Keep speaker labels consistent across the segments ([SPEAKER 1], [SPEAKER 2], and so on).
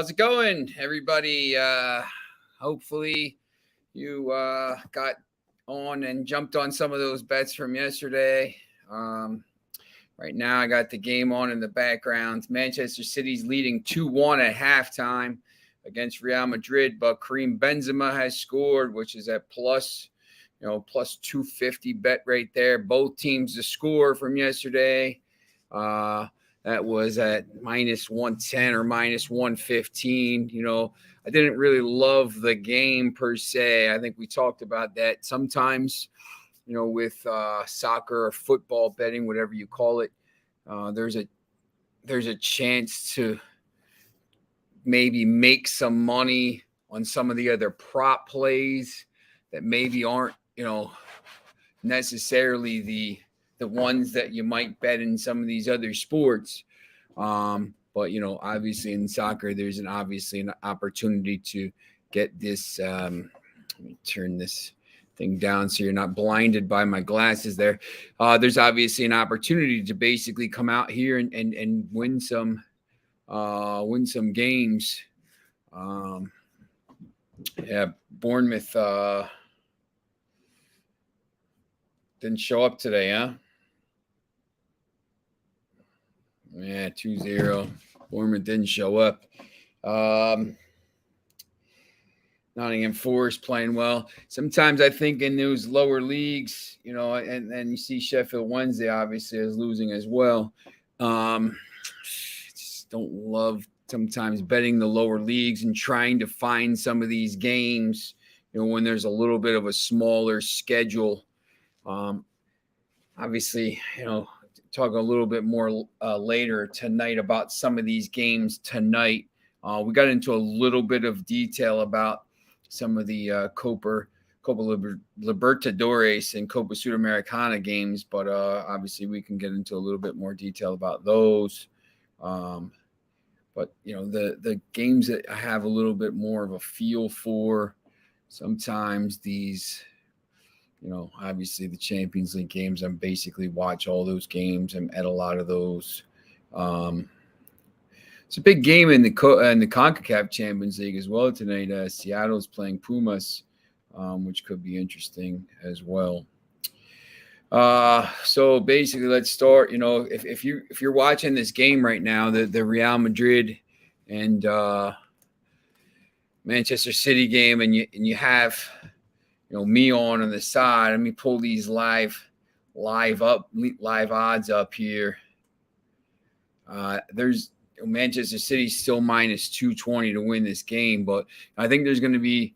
[SPEAKER 1] How's it going, everybody? Hopefully you got on and jumped on some of those bets from yesterday. Right now, I got the game on in the background. Manchester City's leading 2-1 at halftime against Real Madrid, but Karim Benzema has scored, which is at plus 250 bet right there. Both teams to score from yesterday. That was at minus 110 or minus 115. I didn't really love the game per se. I think we talked about that sometimes, with soccer or football betting, whatever you call it. There's a chance to maybe make some money on some of the other prop plays that maybe aren't, necessarily the ones that you might bet in some of these other sports. But, obviously in soccer, there's an opportunity to get this. Let me turn this thing down so you're not blinded by my glasses there. There's obviously an opportunity to basically come out here and win some games. Bournemouth didn't show up today, huh? Yeah, 2-0. Bournemouth didn't show up. Nottingham Forest playing well. Sometimes I think in those lower leagues, and you see Sheffield Wednesday obviously is losing as well. Just don't love sometimes betting the lower leagues and trying to find some of these games, when there's a little bit of a smaller schedule. Obviously, talk a little bit more later tonight about some of these games tonight. We got into a little bit of detail about some of the Copa Libertadores and Copa Sudamericana games, but obviously we can get into a little bit more detail about those. But the games that I have a little bit more of a feel for, sometimes these, obviously the Champions League games, I basically watch all those games and at a lot of those. It's a big game in the CONCACAF Champions League as well tonight. Seattle's playing Pumas, which could be interesting as well. So basically, let's start. If you're watching this game right now, the Real Madrid and Manchester City game, and you have me on the side. Let me pull these live odds up here. There's Manchester City still minus 220 to win this game, but I think there's going to be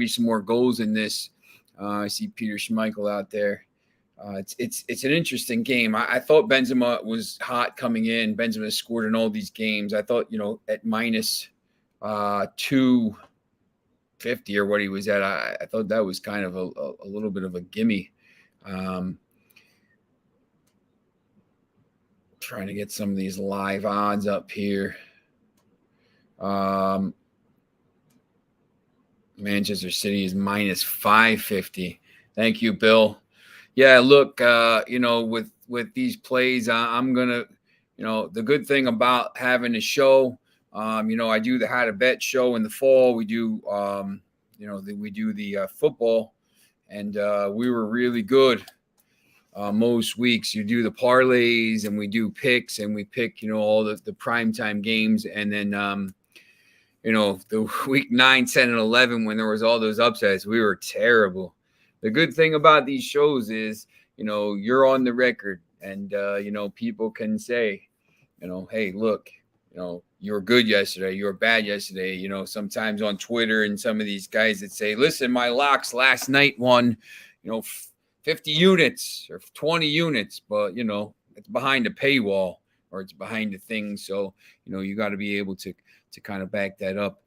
[SPEAKER 1] some more goals in this. I see Peter Schmeichel out there. It's an interesting game. I thought Benzema was hot coming in. Benzema scored in all these games. I thought at minus 250 or what he was at, I thought that was kind of a little bit of a gimme. Trying to get some of these live odds up here. Manchester City is minus 550. Thank you, Bill. Yeah, look, with these plays, I'm gonna, the good thing about having a show, I do the How to Bet show in the fall. We do, we do the football, and we were really good. Most weeks you do the parlays and we do picks and we pick, all the primetime games. And then, the week 9, 10, and 11, when there was all those upsets, we were terrible. The good thing about these shows is, you're on the record and, people can say, hey, look, you were good yesterday. You were bad yesterday. Sometimes on Twitter and some of these guys that say, listen, my locks last night won, 50 units or 20 units, but, it's behind a paywall or it's behind a thing. So, you got to be able to kind of back that up.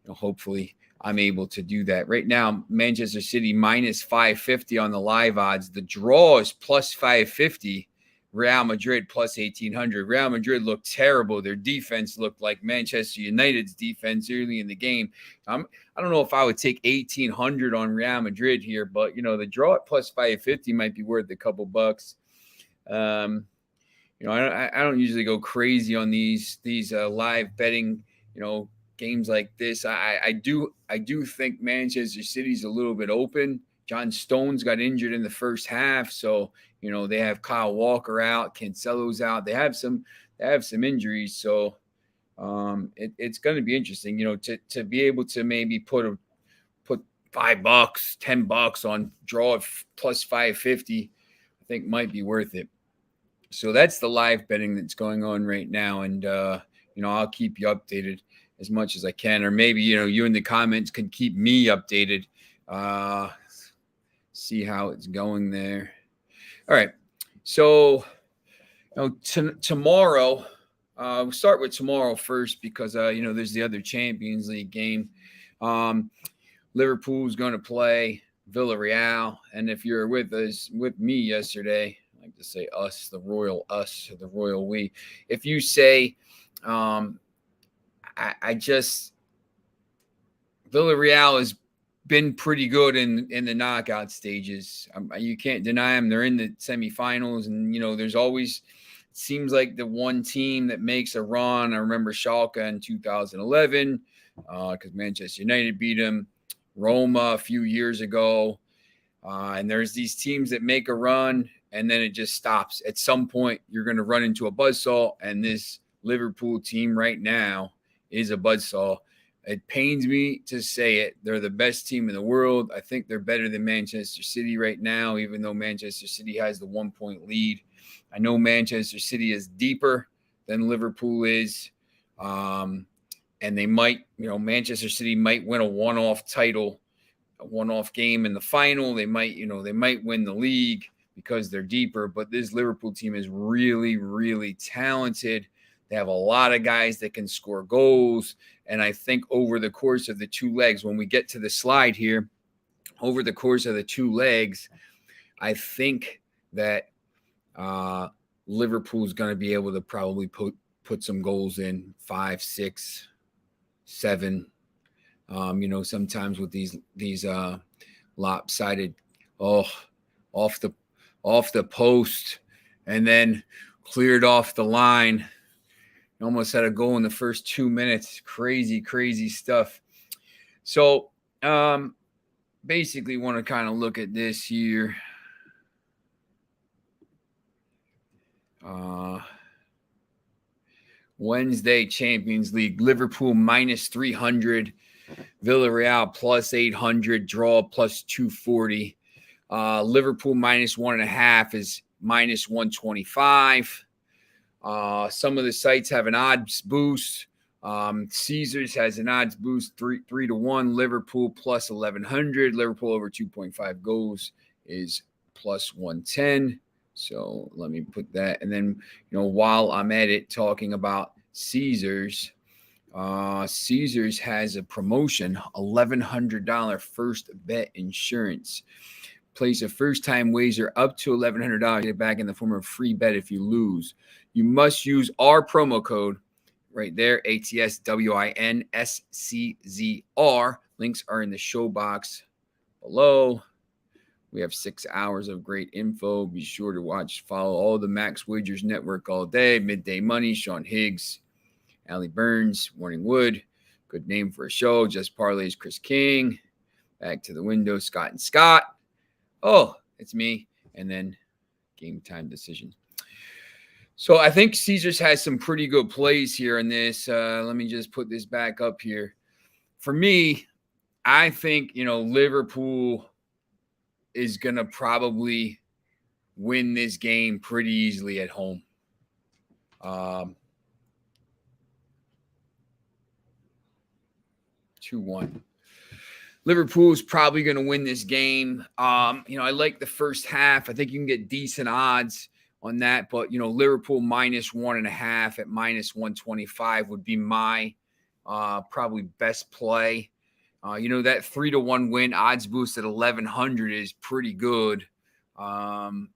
[SPEAKER 1] Hopefully I'm able to do that. Right now, Manchester City minus 550 on the live odds. The draw is plus 550. Real Madrid plus 1,800. Real Madrid looked terrible. Their defense looked like Manchester United's defense early in the game. I don't know if I would take 1,800 on Real Madrid here, but, the draw at plus 550 might be worth a couple bucks. I don't usually go crazy on these live betting, games like this. I do think Manchester City's a little bit open. John Stones got injured in the first half, so they have Kyle Walker out, Cancelo's out. They have some injuries, so it's going to be interesting. To be able to maybe put $5, $10 on draw plus 550, I think might be worth it. So that's the live betting that's going on right now, and I'll keep you updated as much as I can, or maybe you in the comments can keep me updated. See how it's going there. All right, so tomorrow, we'll start with tomorrow first because there's the other Champions League game. Liverpool's going to play Villarreal, and if you're with me yesterday, I like to say us, the royal us, or the royal we. If you say, Villarreal has been pretty good in the knockout stages. You can't deny them. They're in the semifinals, and there's always seems like the one team that makes a run. I remember Schalke in 2011 because Manchester United beat them. Roma a few years ago, and there's these teams that make a run and then it just stops. At some point, you're going to run into a buzzsaw, and this Liverpool team right now is a buzzsaw. It pains me to say it. They're the best team in the world. I think they're better than Manchester City right now, even though Manchester City has the 1-point lead. I know Manchester City is deeper than Liverpool is. And they might, Manchester City might win a one-off title, a one-off game in the final. They might win the league because they're deeper. But this Liverpool team is really, really talented. They have a lot of guys that can score goals. And I think over the course of the two legs, when we get to the slide here, over the course of the two legs, I think that Liverpool's going to be able to probably put some goals in, 5, 6, 7. Sometimes with these lopsided, off the post, and then cleared off the line. Almost had a goal in the first 2 minutes. Crazy, crazy stuff. So basically want to kind of look at this here. Wednesday Champions League, Liverpool minus 300, Villarreal plus 800, draw plus 240. Liverpool minus 1.5 is minus 125. Some of the sites have an odds boost. Caesars has an odds boost 3-1. Liverpool plus 1100. Liverpool over 2.5 goals is plus 110. So let me put that. And then, while I'm at it talking about Caesars, Caesars has a promotion, $1,100 first bet insurance. Place a first-time wager up to $1,100. Get it back in the form of a free bet if you lose. You must use our promo code right there, ATSWINSCZR. Links are in the show box below. We have 6 hours of great info. Be sure to follow all the Max Wagers Network all day. Midday Money, Sean Higgs, Allie Burns, Morning Wood. Good name for a show. Just Parlays, Chris King. Back to the window, Scott and Scott. Oh, it's me. And then Game Time Decision. So I think Caesars has some pretty good plays here in this. Let me just put this back up here. For me, I think, Liverpool is going to probably win this game pretty easily at home. 2-1. Liverpool's probably going to win this game. I like the first half. I think you can get decent odds on that. But, Liverpool minus 1.5 at minus 125 would be my probably best play. That 3-1 win odds boost at 1,100 is pretty good. Could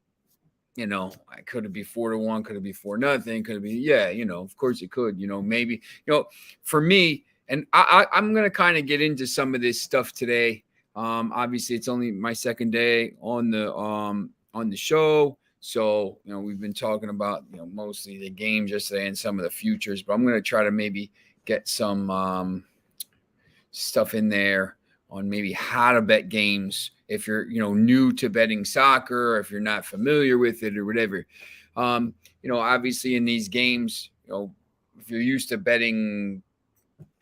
[SPEAKER 1] it be 4-1? Could it be 4-0? Could it be, of course it could, maybe, for me, and I'm going to kind of get into some of this stuff today. Obviously it's only my second day on the show. So, we've been talking about, mostly the games yesterday and some of the futures, but I'm going to try to maybe get some stuff in there on maybe how to bet games if you're, new to betting soccer, or if you're not familiar with it or whatever. Obviously in these games, if you're used to betting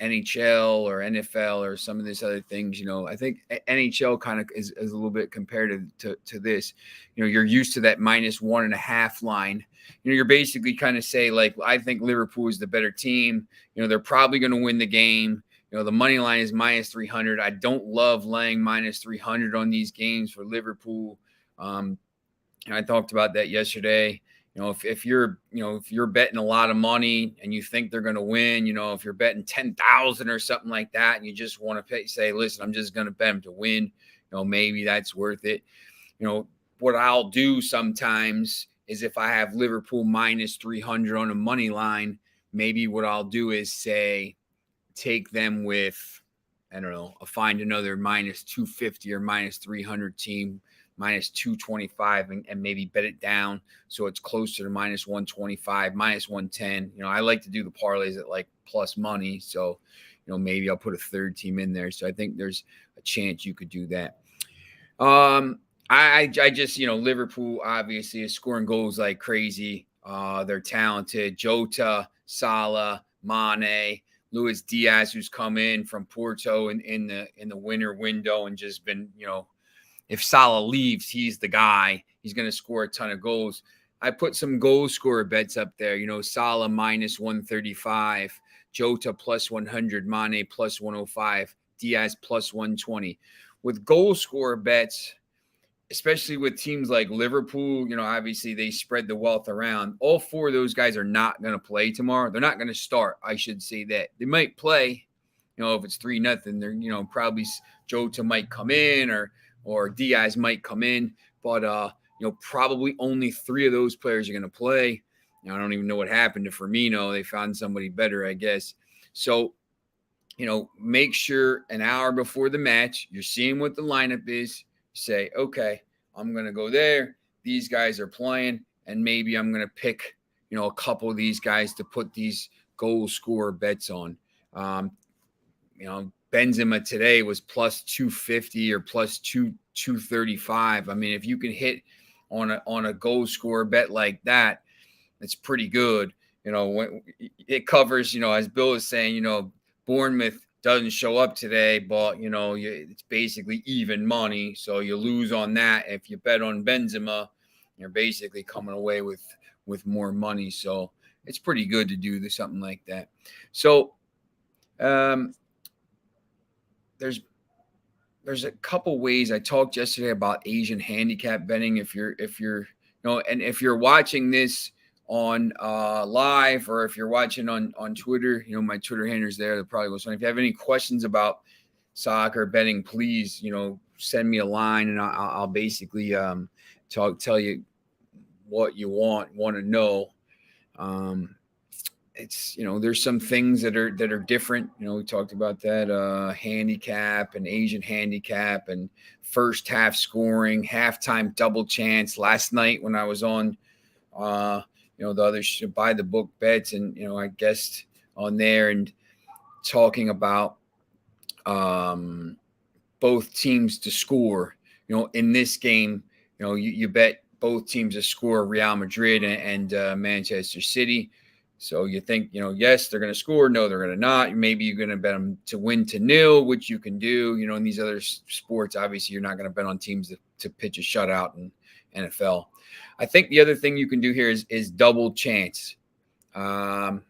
[SPEAKER 1] NHL or NFL or some of these other things, I think NHL kind of is a little bit compared to this. You're used to that -1.5 line. You're basically kind of say, like, I think Liverpool is the better team. They're probably going to win the game. The money line is -300. I don't love laying -300 on these games for Liverpool. And I talked about that yesterday. If you're betting a lot of money and you think they're going to win, if you're betting 10,000 or something like that, and you just want to say, listen, I'm just going to bet them to win, maybe that's worth it. What I'll do sometimes is, if I have Liverpool -300 on a money line, maybe what I'll do is say, take them with, I don't know, I'll find another -250 or -300 team, -225, and maybe bet it down so it's closer to -125, -110. I like to do the parlays at like plus money. So, maybe I'll put a third team in there. So I think there's a chance you could do that. I just, Liverpool obviously is scoring goals like crazy. They're talented. Jota, Salah, Mane, Luis Diaz, who's come in from Porto in the winter window and just been, if Salah leaves, he's the guy. He's going to score a ton of goals. I put some goal scorer bets up there. Salah -135, Jota +100, Mane +105, Diaz +120. With goal scorer bets, especially with teams like Liverpool, obviously they spread the wealth around. All four of those guys are not going to play tomorrow. They're not going to start. I should say that. They might play, if it's 3-0, they're, probably Jota might come in or Diaz might come in, but probably only 3 of those players are going to play. I don't even know what happened to Firmino. They found somebody better, I guess. So, make sure an hour before the match, you're seeing what the lineup is. Say, okay, I'm going to go there. These guys are playing, and maybe I'm going to pick, a couple of these guys to put these goal scorer bets on. Benzema today was +250 or +235. I mean, if you can hit on a goal scorer bet like that, it's pretty good. When it covers, as Bill is saying, Bournemouth doesn't show up today, but it's basically even money, so you lose on that. If you bet on Benzema, you're basically coming away with more money. So it's pretty good to do something like that. So there's a couple ways. I talked yesterday about Asian handicap betting. If you're and if you're watching this on live, or if you're watching on Twitter, my Twitter handler's there. That probably was fun. If you have any questions about soccer betting, please, send me a line, and I'll basically tell you what you want to know. It's, there's some things that are different. We talked about that handicap and Asian handicap and first half scoring, halftime double chance. Last night when I was on the other buy the book bets, and I guessed on there and talking about both teams to score. In this game, you bet both teams to score, Real Madrid and Manchester City. So you think, yes, they're going to score. No, they're going to not. Maybe you're going to bet them to win to 0, which you can do. In these other sports, obviously, you're not going to bet on teams to pitch a shutout in NFL. I think the other thing you can do here is double chance. There's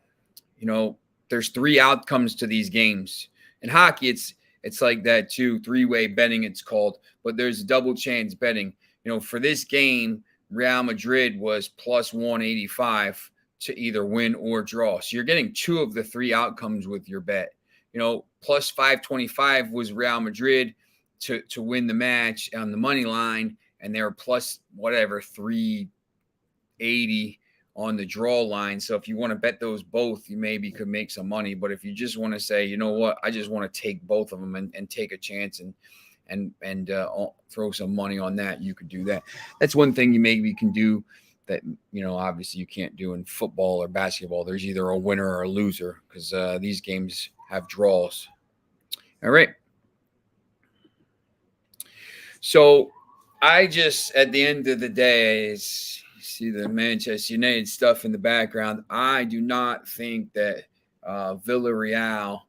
[SPEAKER 1] 3 outcomes to these games. In hockey, it's like that too, 3-way betting it's called. But there's double chance betting. For this game, Real Madrid was +185 to either win or draw. So you're getting 2 of the 3 outcomes with your bet. +525 was Real Madrid to win the match on the money line, and they're plus whatever 380 on the draw line. So if you want to bet those both, you maybe could make some money. But if you just want to say, you know what, I just want to take both of them and take a chance and and throw some money on that, you could do that. That's one thing you maybe can do that, obviously you can't do in football or basketball. There's either a winner or a loser because these games have draws. All right. So I just, at the end of the day, see the Manchester United stuff in the background. I do not think that Villarreal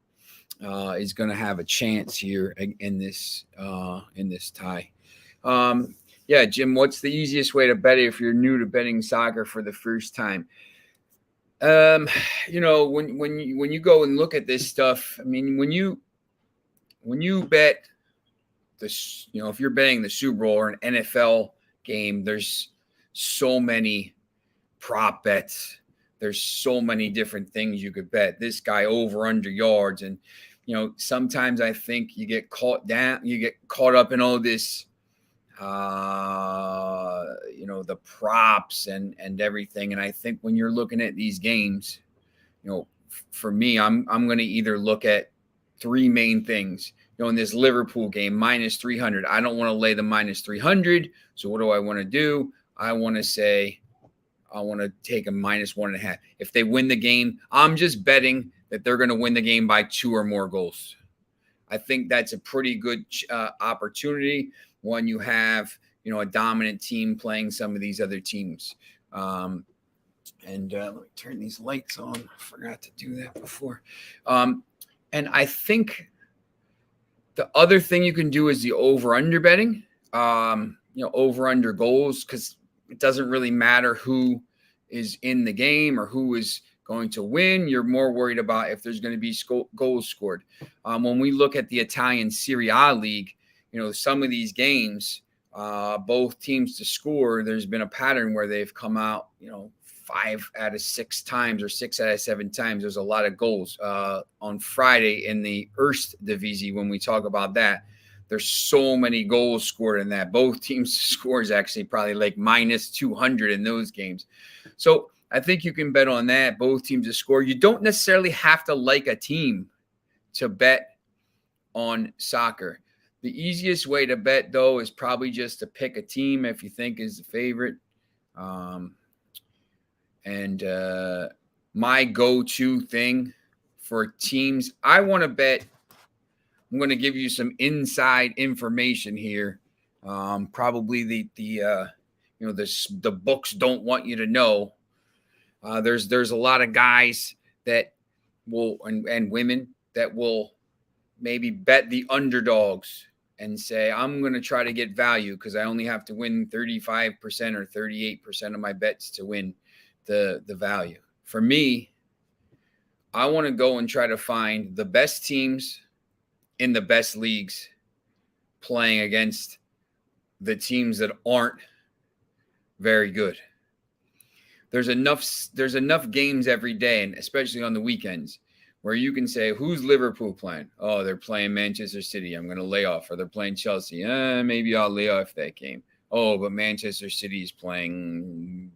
[SPEAKER 1] is going to have a chance here in this tie. Yeah, Jim, what's the easiest way to bet it if you're new to betting soccer for the first time? When you go and look at this stuff, I mean, when you bet this, if you're betting the Super Bowl or an NFL game, there's so many prop bets. There's so many different things you could bet. This guy over under yards, and sometimes I think you get caught up in all this, the props and everything. And I think when you're looking at these games, for me, I'm going to either look at three main things. In this Liverpool game, minus 300, I don't want to lay the minus 300. So what do I want to do? I want to take a minus 1.5. If they win the game, I'm just betting that they're going to win the game by 2 or more goals. I think that's a pretty good opportunity when you have, a dominant team playing some of these other teams. And let me turn these lights on. I forgot to do that before. And I think the other thing you can do is the over-under betting, over-under goals, because it doesn't really matter who is in the game or who is going to win. You're more worried about if there's going to be goals scored. When we look at the Italian Serie A league, some of these games, both teams to score, there's been a pattern where they've come out, 5 out of 6 times or 6 out of 7 times. There's a lot of goals. On Friday in the Erste Divisie, when we talk about that, there's so many goals scored in that. Both teams score is actually probably like minus 200 in those games. So I think you can bet on that. Both teams to score. You don't necessarily have to like a team to bet on soccer. The easiest way to bet, though, is probably just to pick a team if you think is the favorite. And my go-to thing for teams, I want to bet. I'm going to give you some inside information here. Probably the books don't want you to know. There's a lot of guys that will and women that will maybe bet the underdogs and say, I'm going to try to get value because I only have to win 35% or 38% of my bets to win the value. For me, I want to go and try to find the best teams in the best leagues playing against the teams that aren't very good. There's enough games every day, and especially on the weekends, where you can say, who's Liverpool playing? Oh, they're playing Manchester City. I'm going to lay off. Or they're playing Chelsea. Maybe I'll lay off that game. Oh, but Manchester City is playing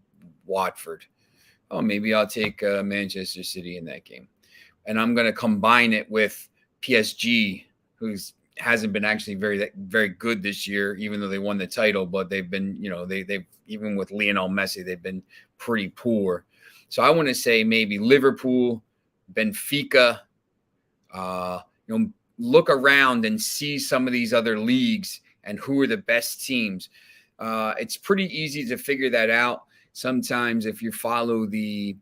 [SPEAKER 1] Watford. Oh, maybe I'll take Manchester City in that game. And I'm going to combine it with PSG, who's hasn't been actually very good this year, even though they won the title. But they've been, they've even with Lionel Messi, they've been pretty poor. So I want to say maybe Liverpool, Benfica. Look around and see some of these other leagues and who are the best teams. It's pretty easy to figure that out. Sometimes if you follow the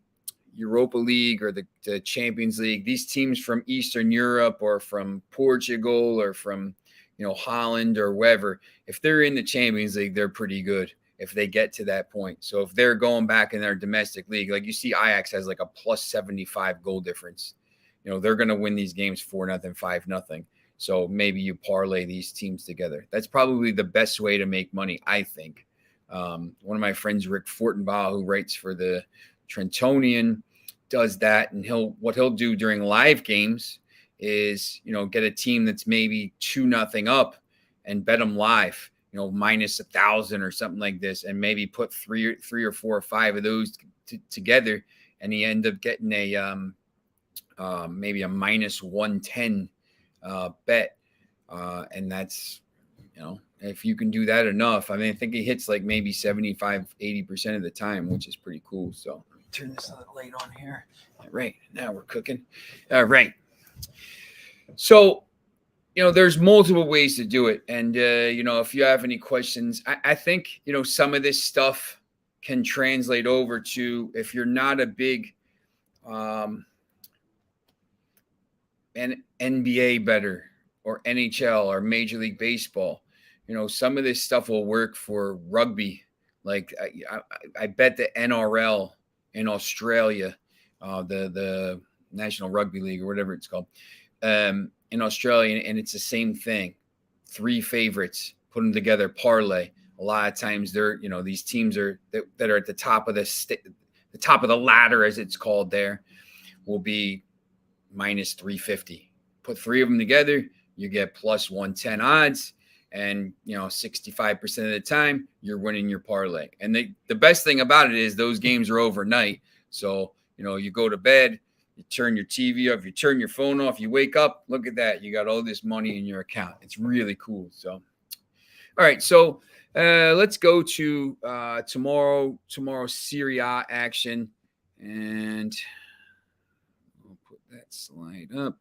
[SPEAKER 1] Europa League or the Champions League, these teams from Eastern Europe or from Portugal or from, Holland or wherever, if they're in the Champions League, they're pretty good if they get to that point. So if they're going back in their domestic league, like you see Ajax has like a plus 75 goal difference. They're going to win these games 4-0, 5-0. So maybe you parlay these teams together. That's probably the best way to make money, I think. One of my friends, Rick Fortenbaugh, who writes for the Trentonian, does that. And what he'll do during live games is, get a team that's maybe 2-0 up and bet them live, minus 1,000 or something like this, and maybe put three or 4 or 5 of those together. And he end up getting a maybe a minus 110 bet. And that's if you can do that enough, I mean, I think he hits like maybe 75, 80% of the time, which is pretty cool. So let me turn this light on here. All right. Now we're cooking. All right. So, there's multiple ways to do it. And, if you have any questions, I think, some of this stuff can translate over to, if you're not a big an NBA bettor or NHL or Major League Baseball, some of this stuff will work for rugby. Like I bet the NRL in Australia, the National Rugby League or whatever it's called, in Australia, and it's the same thing. 3 favorites, put them together, parlay. A lot of times they're, these teams that are at the top of the top of the ladder, as it's called there, will be minus 350. Put 3 of them together, you get plus 110 odds. And, 65% of the time you're winning your parlay. And the best thing about it is those games are overnight. So, you go to bed, you turn your TV off, you turn your phone off, you wake up, look at that. You got all this money in your account. It's really cool. So, all right. So let's go to tomorrow's Serie A action. And we'll put that slide up.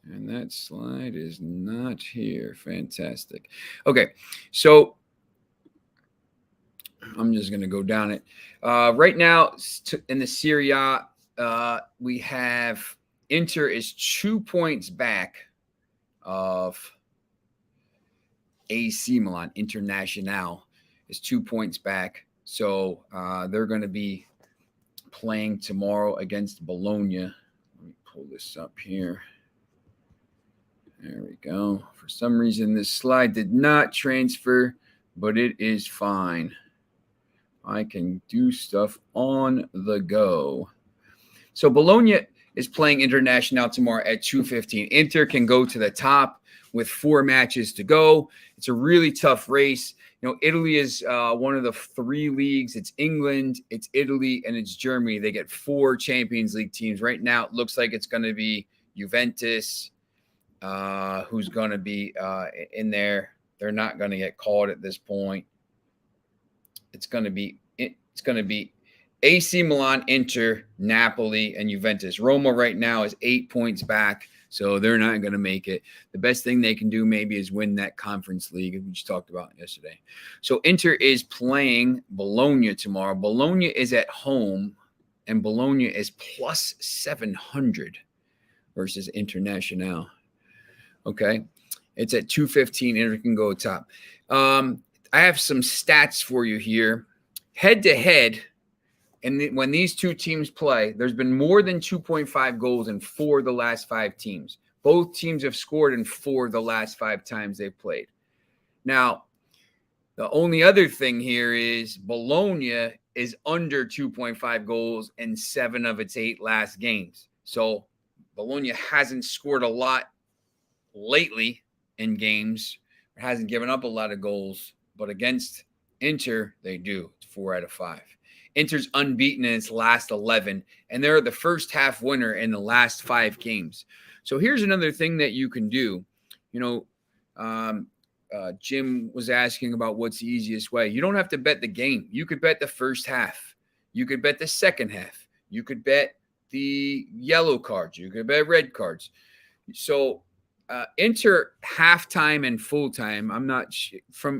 [SPEAKER 1] And that slide is not here. Fantastic. Okay, so I'm just going to go down it. Right now, in the Serie A, we have Inter is 2 points back of AC Milan. Internazionale is 2 points back. So they're going to be playing tomorrow against Bologna. Let me pull this up here. There we go. For some reason, this slide did not transfer, but it is fine. I can do stuff on the go. So Bologna is playing Internazionale tomorrow at 2:15. Inter can go to the top with 4 matches to go. It's a really tough race. Italy is one of the 3 leagues. It's England, it's Italy, and it's Germany. They get 4 Champions League teams. Right now, it looks like it's going to be Juventus, who's going to be in there. They're not going to get called at this point. It's going to be AC Milan, Inter, Napoli, and Juventus. Roma right now is 8 points back, so they're not going to make it. The best thing they can do maybe is win that Conference League, which we talked about yesterday. So Inter is playing Bologna tomorrow. Bologna is at home, and Bologna is plus 700 versus Internazionale. Okay, it's at 2:15. Inter can go top. I have some stats for you here. Head to head, and when these 2 teams play, there's been more than 2.5 goals in 4 of the last 5 teams. Both teams have scored in 4 of the last 5 times they've played. Now, the only other thing here is Bologna is under 2.5 goals in 7 of its 8 last games. So Bologna hasn't scored a lot lately in games. It hasn't given up a lot of goals, but against Inter, they do. It's 4 out of 5. Inter's unbeaten in its last 11, and they're the first half winner in the last 5 games. So here's another thing that you can do. Jim was asking about what's the easiest way. You don't have to bet the game. You could bet the first half. You could bet the second half. You could bet the yellow cards. You could bet red cards. So Inter halftime and full time. I'm not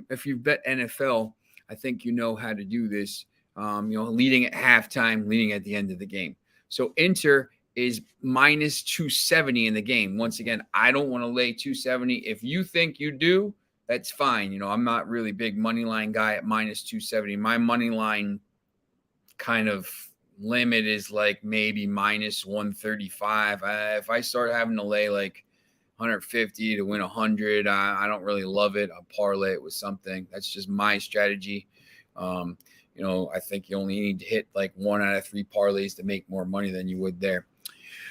[SPEAKER 1] if you bet NFL, I think you know how to do this. Leading at halftime, leading at the end of the game. So Inter is minus 270 in the game. Once again, I don't want to lay 270. If you think you do, that's fine. I'm not really big money line guy at minus 270. My money line kind of limit is like maybe minus 135. If I start having to lay like 150 to win 100, I don't really love it. I'll parlay it with something. That's just my strategy. I think you only need to hit like 1 out of 3 parlays to make more money than you would there.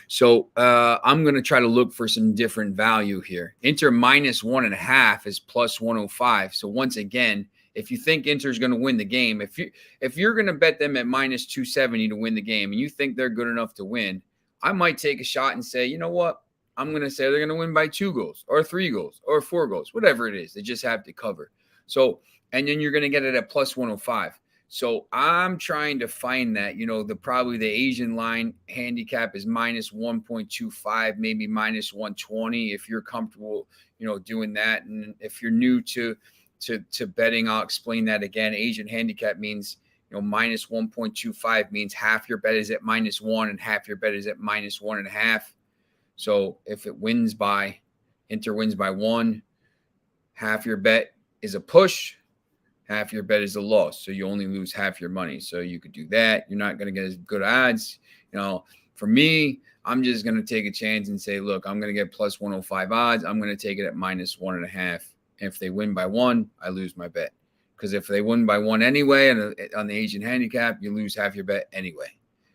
[SPEAKER 1] So I'm going to try to look for some different value here. Inter minus 1.5 is plus 105. So once again, if you think Inter is going to win the game, if you're going to bet them at minus 270 to win the game, and you think they're good enough to win, I might take a shot and say, you know what? I'm going to say they're going to win by 2 goals or 3 goals or 4 goals, whatever it is. They just have to cover. So, and then you're going to get it at plus 105. So I'm trying to find that, probably the Asian line handicap is minus 1.25, maybe minus 120 if you're comfortable, doing that. And if you're new to betting, I'll explain that again. Asian handicap means, minus 1.25 means half your bet is at minus 1 and half your bet is at minus 1.5. So if Inter wins by 1, half your bet is a push, half your bet is a loss. So you only lose half your money. So you could do that. You're not going to get as good odds. For me, I'm just going to take a chance and say, look, I'm going to get plus 105 odds. I'm going to take it at minus 1.5. If they win by 1, I lose my bet. Because if they win by 1 anyway, and on the Asian handicap, you lose half your bet anyway.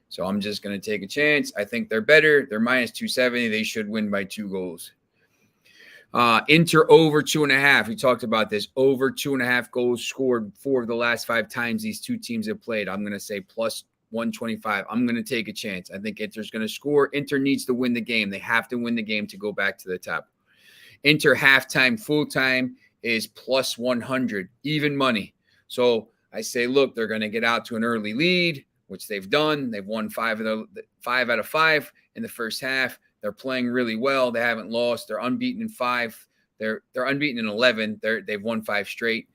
[SPEAKER 1] So I'm just going to take a chance. I think they're better. They're minus 270. They should win by 2 goals. Inter over 2.5. We talked about this. Over 2.5 goals scored 4 of the last 5 times these two teams have played. I'm going to say plus 125. I'm going to take a chance. I think Inter's going to score. Inter needs to win the game. They have to win the game to go back to the top. Inter halftime, full time is plus 100, even money. So I say, look, they're going to get out to an early lead, which they've done. They've won 5 out of 5 in the first half. They're playing really well. They haven't lost. They're unbeaten in 5. They're unbeaten in 11. They've won 5 straight.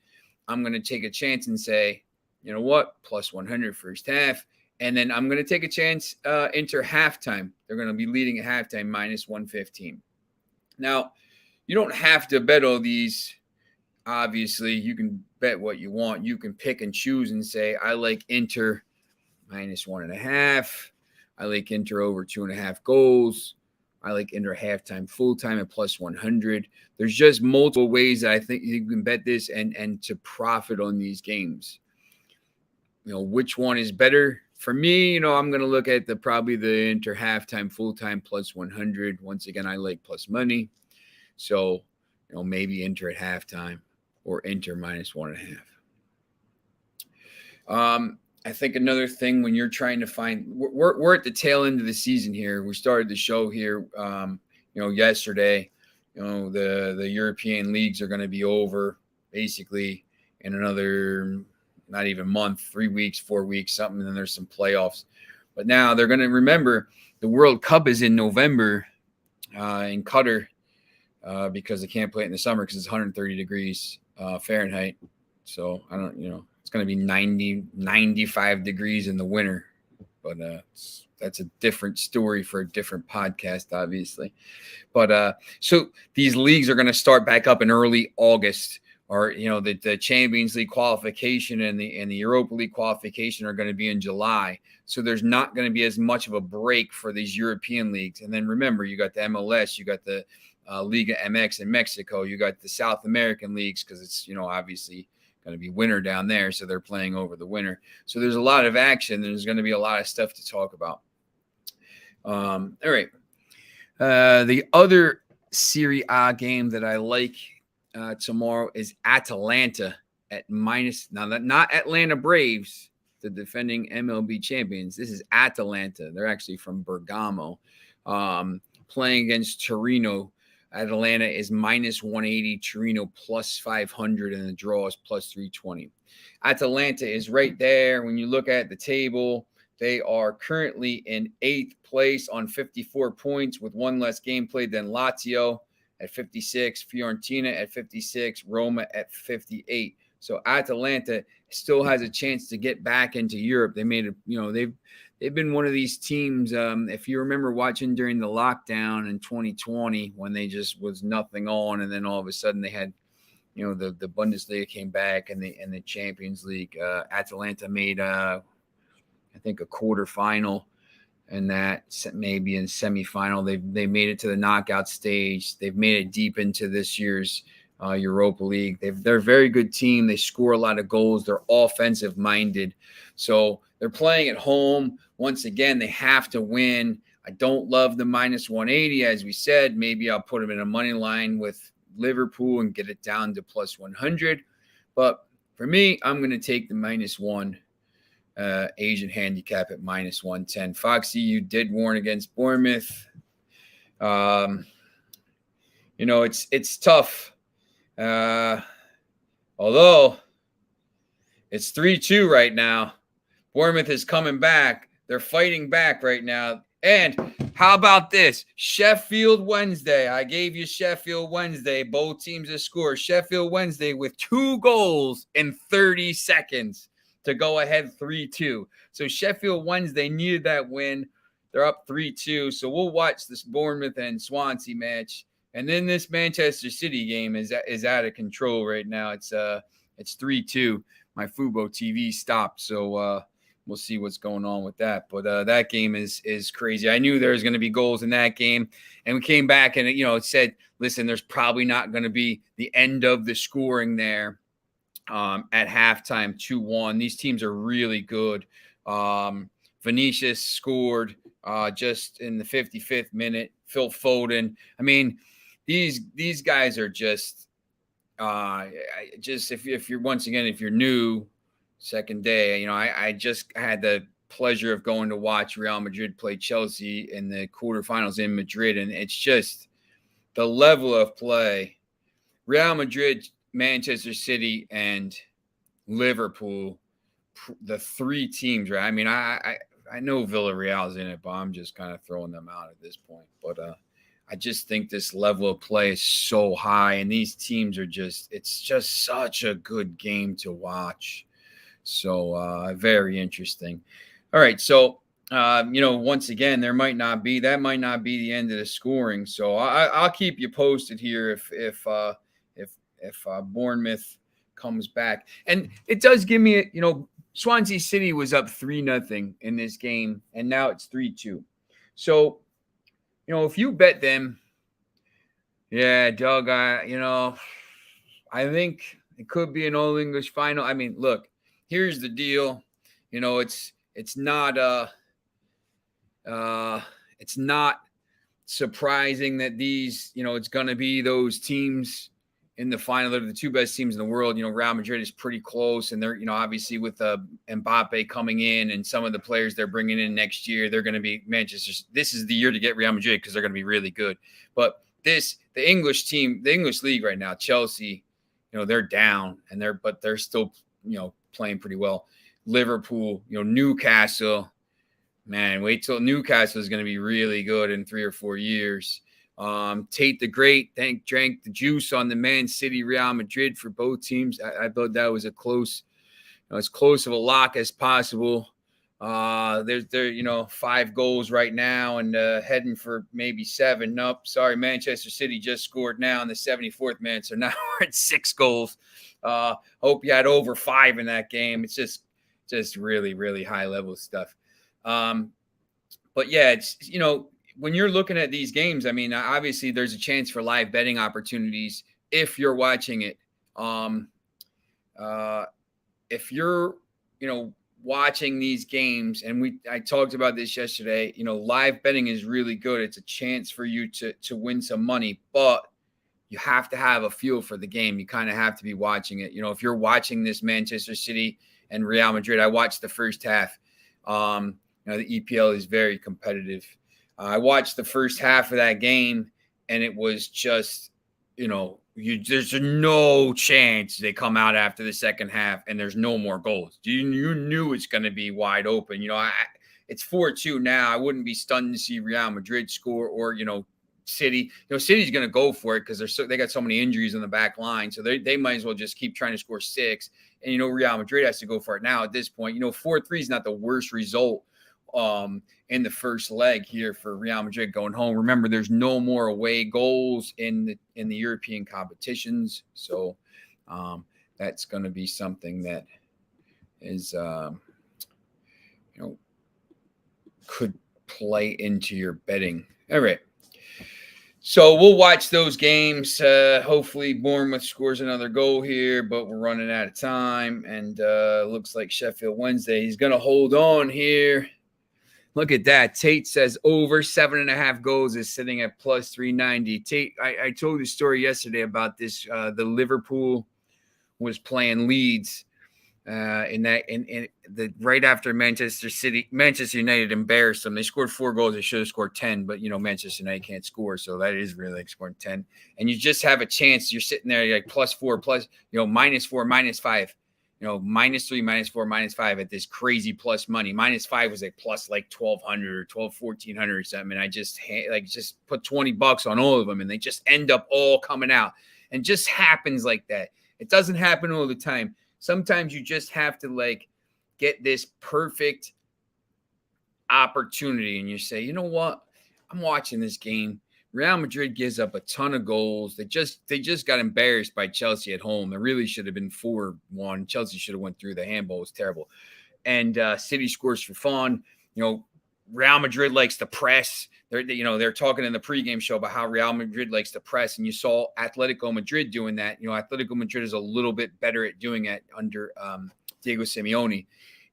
[SPEAKER 1] I'm going to take a chance and say, you know what, plus 100 first half. And then I'm going to take a chance Inter halftime. They're going to be leading at halftime minus 115. Now, you don't have to bet all these. Obviously, you can bet what you want. You can pick and choose and say, I like Inter minus 1.5. I like Inter over 2.5 goals. I like Inter halftime, full time at plus 100. There's just multiple ways that I think you can bet this and to profit on these games. Which one is better? For me, I'm going to look at probably the Inter halftime, full time plus 100. Once again, I like plus money. So, maybe Inter at halftime or Inter minus 1.5. I think another thing when you're trying to find, we're at the tail end of the season here. We started the show here, yesterday. The European leagues are going to be over basically in another, not even month, 3 weeks, 4 weeks, something. And then there's some playoffs. But now they're going to remember the World Cup is in November in Qatar because they can't play it in the summer because it's 130 degrees Fahrenheit. So I don't, it's going to be 90, 95 degrees in the winter, but that's a different story for a different podcast, obviously. But so these leagues are going to start back up in early August, or the Champions League qualification and the Europa League qualification are going to be in July. So there's not going to be as much of a break for these European leagues. And then remember, you got the MLS, you got the Liga MX in Mexico, you got the South American leagues because it's obviously going to be winter down there, so they're playing over the winter. So there's a lot of action. There's going to be a lot of stuff to talk about. All right. The other Serie A game that I like tomorrow is Atalanta at minus. Now, not Atlanta Braves, the defending MLB champions. This is Atalanta. They're actually from Bergamo, playing against Torino. Atalanta is minus 180, Torino plus 500, and the draw is plus 320. Atalanta is right there. When you look at the table, they are currently in 8th place on 54 points with 1 less game played than Lazio at 56, Fiorentina at 56, Roma at 58. So Atalanta still has a chance to get back into Europe. They made it, they've been one of these teams. If you remember watching during the lockdown in 2020 when they just was nothing on, and then all of a sudden they had, the Bundesliga came back and the Champions League. Atalanta made I think a quarterfinal, and that maybe in semifinal. They made it to the knockout stage. They've made it deep into this year's Europa League. They're a very good team. They score a lot of goals. They're offensive minded. So they're playing at home. Once again, they have to win. I don't love the minus 180, as we said. Maybe I'll put them in a money line with Liverpool and get it down to plus 100. But for me, I'm going to take the minus 1 Asian handicap at minus 110. Foxy, you did warn against Bournemouth. it's tough. Although it's 3-2 right now. Bournemouth is coming back. They're fighting back right now. And how about this? Sheffield Wednesday. I gave you Sheffield Wednesday. Both teams have scored. Sheffield Wednesday with 2 goals in 30 seconds to go ahead 3-2. So Sheffield Wednesday needed that win. They're up 3-2. So we'll watch this Bournemouth and Swansea match. And then this Manchester City game is out of control right now. It's 3-2. My Fubo TV stopped. So we'll see what's going on with that. But that game is crazy. I knew there was going to be goals in that game. And we came back and, it said, listen, there's probably not going to be the end of the scoring there at halftime, 2-1. These teams are really good. Vinicius scored just in the 55th minute. Phil Foden. I mean, these guys are just if you're once again, if you're new, second day, I just had the pleasure of going to watch Real Madrid play Chelsea in the quarterfinals in Madrid. And it's just the level of play. Real Madrid, Manchester City, and Liverpool, the 3 teams, right? I mean, I know Villarreal's in it, but I'm just kind of throwing them out at this point. But I just think this level of play is so high, and these teams are it's just such a good game to watch. So very interesting. All right. So, once again, that might not be the end of the scoring. So I'll keep you posted here if Bournemouth comes back. And it does give me, Swansea City was up 3-0 in this game, and now it's 3-2. So, if you bet them, yeah, Doug, I think it could be an All English final. I mean, look, here's the deal. It's not surprising that these, it's going to be those teams in the final. They're the 2 best teams in the world. Real Madrid is pretty close, and they're, obviously with Mbappe coming in and some of the players they're bringing in next year, they're going to be Manchester. This is the year to get Real Madrid because they're going to be really good. But the English team, the English league right now, Chelsea, they're down but they're still, playing pretty well. Liverpool, Newcastle, man, wait till Newcastle is going to be really good in 3 or 4 years. Tate the Great drank the juice on the Man City Real Madrid for both teams. I thought that was as close of a lock as possible. They're 5 goals right now and heading for maybe 7. Nope, sorry, Manchester City just scored now in the 74th minute, so now we're at 6 goals. Hope you had over 5 in that game. It's just really, really high level stuff. But yeah, it's when you're looking at these games, I mean, obviously there's a chance for live betting opportunities if you're watching it. If you're, watching these games, and I talked about this yesterday, live betting is really good. It's a chance for you to win some money, but you have to have a feel for the game. You kind of have to be watching it. If you're watching this Manchester City and Real Madrid, I watched the first half. The EPL is very competitive. I watched the first half of that game, and it was just, there's no chance they come out after the second half and there's no more goals. You knew it's going to be wide open. It's 4-2 now. I wouldn't be stunned to see Real Madrid score or, City. City's going to go for it because they got so many injuries on the back line. So they might as well just keep trying to score 6. And, Real Madrid has to go for it now at this point. 4-3 is not the worst result in the first leg here for Real Madrid going home. Remember, there's no more away goals in the European competitions. So that's going to be something that is, could play into your betting. All right. So we'll watch those games. Hopefully Bournemouth scores another goal here, but we're running out of time. And looks like Sheffield Wednesday, he's going to hold on here. Look at that. Tate says over 7.5 goals is sitting at plus 390. Tate, I told the story yesterday about this. The Liverpool was playing Leeds in the right after Manchester United embarrassed them. They scored 4 goals. They should have scored 10, but Manchester United can't score, so that is really like scoring 10. And you just have a chance. You're sitting there, you're like +4, plus -4, -5, -3, -4, -5 at this crazy plus money. -5 was like plus like 1,200 or 1,400 or something. And I just put $20 on all of them, and they just end up all coming out. And just happens like that. It doesn't happen all the time. Sometimes you just have to get this perfect opportunity, and you say, you know what? I'm watching this game. Real Madrid gives up a ton of goals. They just got embarrassed by Chelsea at home. It really should have been 4-1. Chelsea should have went through. The handball was terrible. And City scores for fun. Real Madrid likes to press. They're talking in the pregame show about how Real Madrid likes to press, and you saw Atletico Madrid doing that. Atletico Madrid is a little bit better at doing it under Diego Simeone,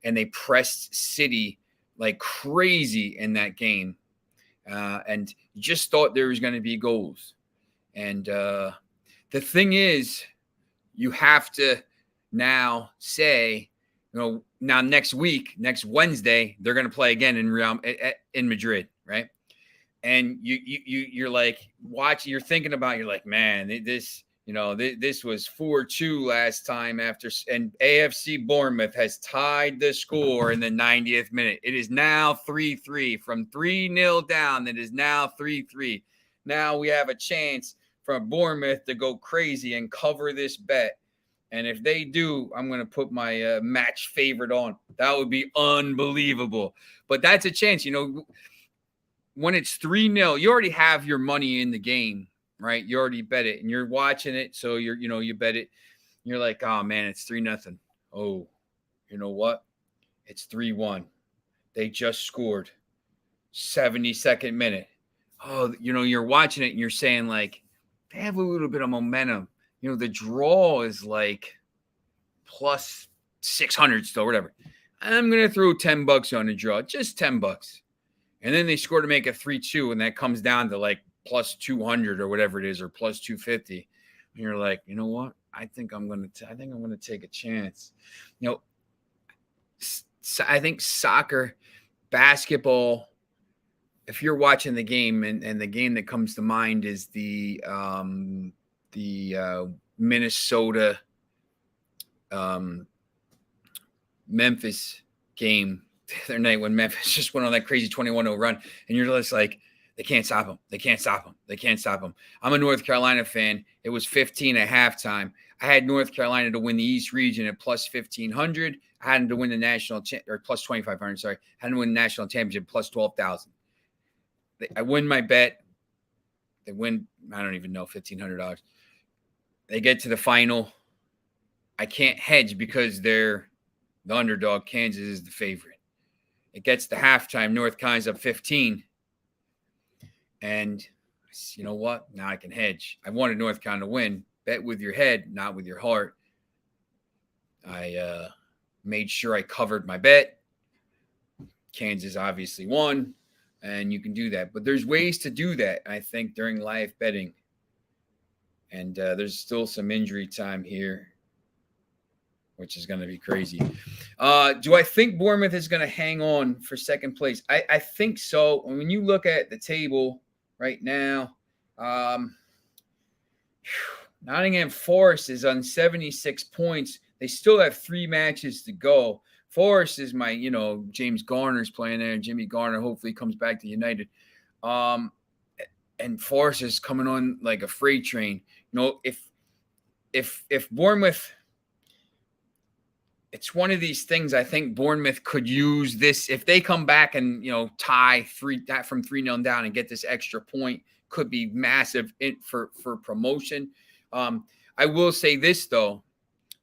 [SPEAKER 1] and they pressed City like crazy in that game, and you just thought there was going to be goals. And the thing is, you have to now say, now next Wednesday, they're going to play again in Madrid, right? And you're like watching, you're thinking about, you're like, man, this was 4-2 last time and AFC Bournemouth has tied the score in the 90th minute. It is now 3-3 from 3-0 down. It is now 3-3. Now we have a chance for Bournemouth to go crazy and cover this bet. And if they do, I'm going to put my match favorite on. That would be unbelievable. But that's a chance, when it's 3-0, you already have your money in the game, right? You already bet it, and you're watching it. So you bet it. You're like, oh man, it's 3-0. Oh, you know what? It's 3-1. They just scored. 72nd minute. Oh, you're watching it and you're saying like, they have a little bit of momentum. The draw is like plus 600 still, whatever. I'm going to throw $10 on the draw, just $10. And then they score to make it 3-2, and that comes down to like plus 200 or whatever it is, or plus 250. And you're like, you know what? I think I'm going to take a chance. I think soccer, basketball, if you're watching the game, and the game that comes to mind is the Minnesota Memphis game the other night, when Memphis just went on that crazy 21-0 run, and you're just like, they can't stop them. They can't stop them. They can't stop them. I'm a North Carolina fan. It was 15 at halftime. I had North Carolina to win the East region at plus 1,500. I had them to win the national or plus 2,500. Sorry, I had them to win the national championship plus 12,000. I win my bet. They win, I don't even know, $1,500. They get to the final. I can't hedge because they're the underdog. Kansas is the favorite. It gets to halftime. North Carolina's up 15. And you know what? Now I can hedge. I wanted North Carolina to win. Bet with your head, not with your heart. I made sure I covered my bet. Kansas obviously won. And you can do that. But there's ways to do that, I think, during live betting. And there's still some injury time here, which is going to be crazy. Do I think Bournemouth is going to hang on for second place? I think so. When you look at the table right now, Nottingham Forest is on 76 points. They still have 3 matches to go. Forest is my, James Garner's playing there. Jimmy Garner hopefully comes back to United. And Forest is coming on like a freight train. If Bournemouth, it's one of these things. I think Bournemouth could use this. If they come back and, tie from 3-0 down and get this extra point, could be massive for promotion. I will say this, though.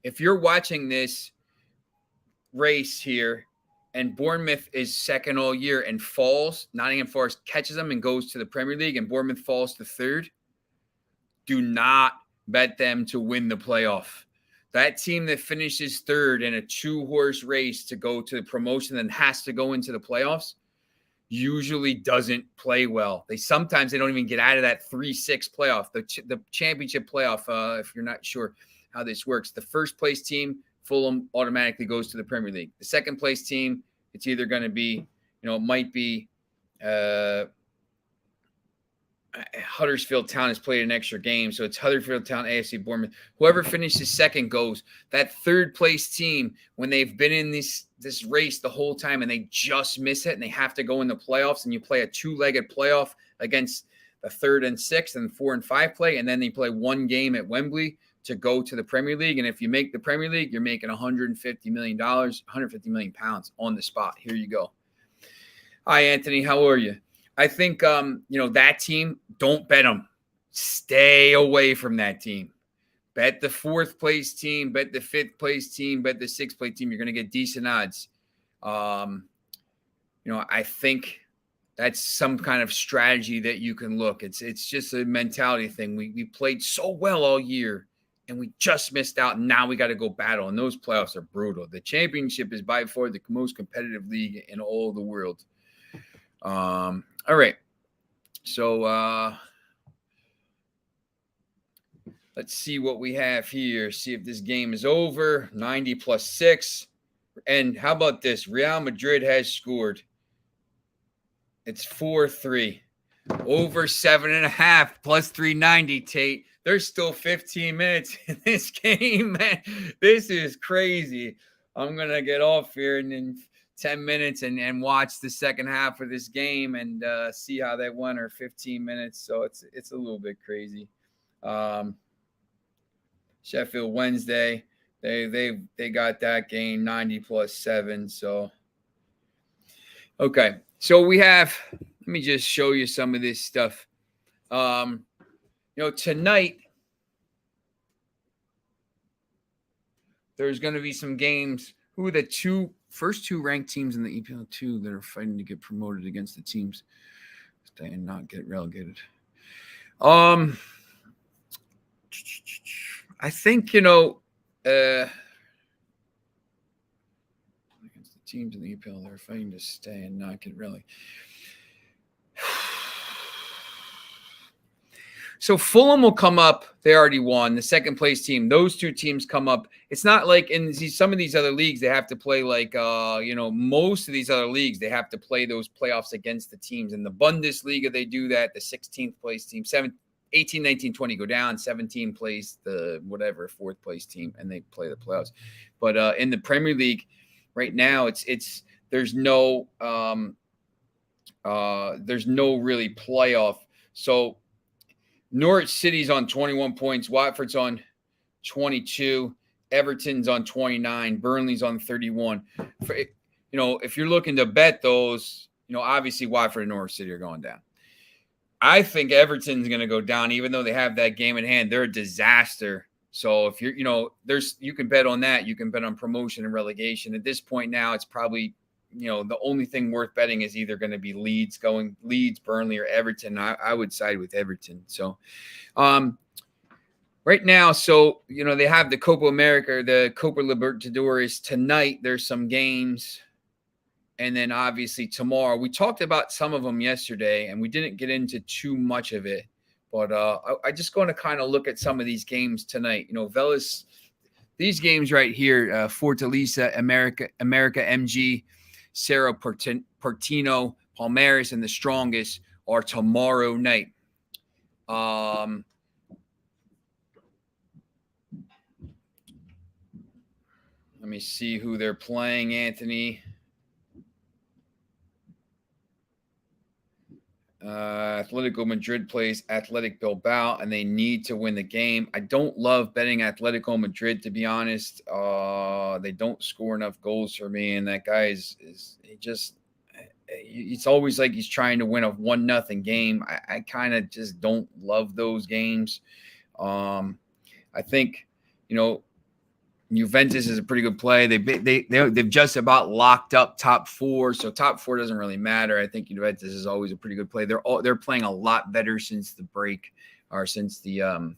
[SPEAKER 1] If you're watching this race here and Bournemouth is second all year and falls, Nottingham Forest catches them and goes to the Premier League, and Bournemouth falls to third, do not bet them to win the playoff. That team that finishes third in a 2-horse race to go to the promotion and has to go into the playoffs usually doesn't play well. Sometimes they don't even get out of that 3-6 playoff, the championship playoff. If you're not sure how this works, the first place team Fulham automatically goes to the Premier League. The second place team, it's either going to be, it might be Huddersfield Town has played an extra game, so it's Huddersfield Town, AFC Bournemouth. Whoever finishes second goes. That third place team, when they've been in this race the whole time and they just miss it and they have to go in the playoffs, and you play a two-legged playoff against the third and sixth, and 4 and 5 play, and then they play one game at Wembley to go to the Premier League. And if you make the Premier League, you're making $150 million, 150 million pounds on the spot. Here you go. Hi, Anthony. How are you? I think, that team, don't bet them. Stay away from that team. Bet the 4th place team, bet the 5th place team, bet the 6th place team. You're going to get decent odds. I think that's some kind of strategy that you can look. It's just a mentality thing. We played so well all year, and we just missed out. And now we got to go battle. And those playoffs are brutal. The championship is by far the most competitive league in all the world. All right. So let's see what we have here. See if this game is over. 90 plus 6. And how about this? Real Madrid has scored. It's 4-3. Over 7.5 plus 390, Tate. There's still 15 minutes in this game, man. This is crazy. I'm going to get off here in 10 minutes and watch the second half of this game and see how that went, or 15 minutes. So it's a little bit crazy. Sheffield Wednesday, they got that game 90 plus 7. So, okay. So we have, let me just show you some of this stuff. Tonight, there's going to be some games. Who are the first two ranked teams in the EPL 2 that are fighting to get promoted against the teams stay and not get relegated? I think, against the teams in the EPL that are fighting to stay and not get relegated. So Fulham will come up. They already won. The second place team, those two teams come up. It's not like in some of these other leagues, they have to play like, most of these other leagues, they have to play those playoffs against the teams. In the Bundesliga, they do that. The 16th place team, 18, 19, 20 go down. 17 plays the 4th place team, and they play the playoffs. But in the Premier League right now, there's no really playoff. So Norwich City's on 21 points. Watford's on 22. Everton's on 29. Burnley's on 31. If you're looking to bet those, obviously Watford and Norwich City are going down. I think Everton's going to go down, even though they have that game in hand. They're a disaster. So if you're, you can bet on that. You can bet on promotion and relegation. At this point now, it's probably, the only thing worth betting is either going to be Leeds, Burnley, or Everton. I would side with Everton. So right now, they have the Copa America, the Copa Libertadores tonight. There's some games. And then obviously tomorrow, we talked about some of them yesterday and we didn't get into too much of it, but I just going to kind of look at some of these games tonight. Vélez, these games right here, Fortaleza, America MG, Cerro Porteño, Palmeiras, and the strongest are tomorrow night. Let me see who they're playing, Anthony. Atletico Madrid plays Athletic Bilbao, and they need to win the game. I don't love betting Atletico Madrid, to be honest. They don't score enough goals for me, and that guy it's always like he's trying to win a 1-0 game. I kind of just don't love those games. I think, Juventus is a pretty good play. They've just about locked up top 4, so top 4 doesn't really matter. I think Juventus is always a pretty good play. They're playing a lot better since the break, or since the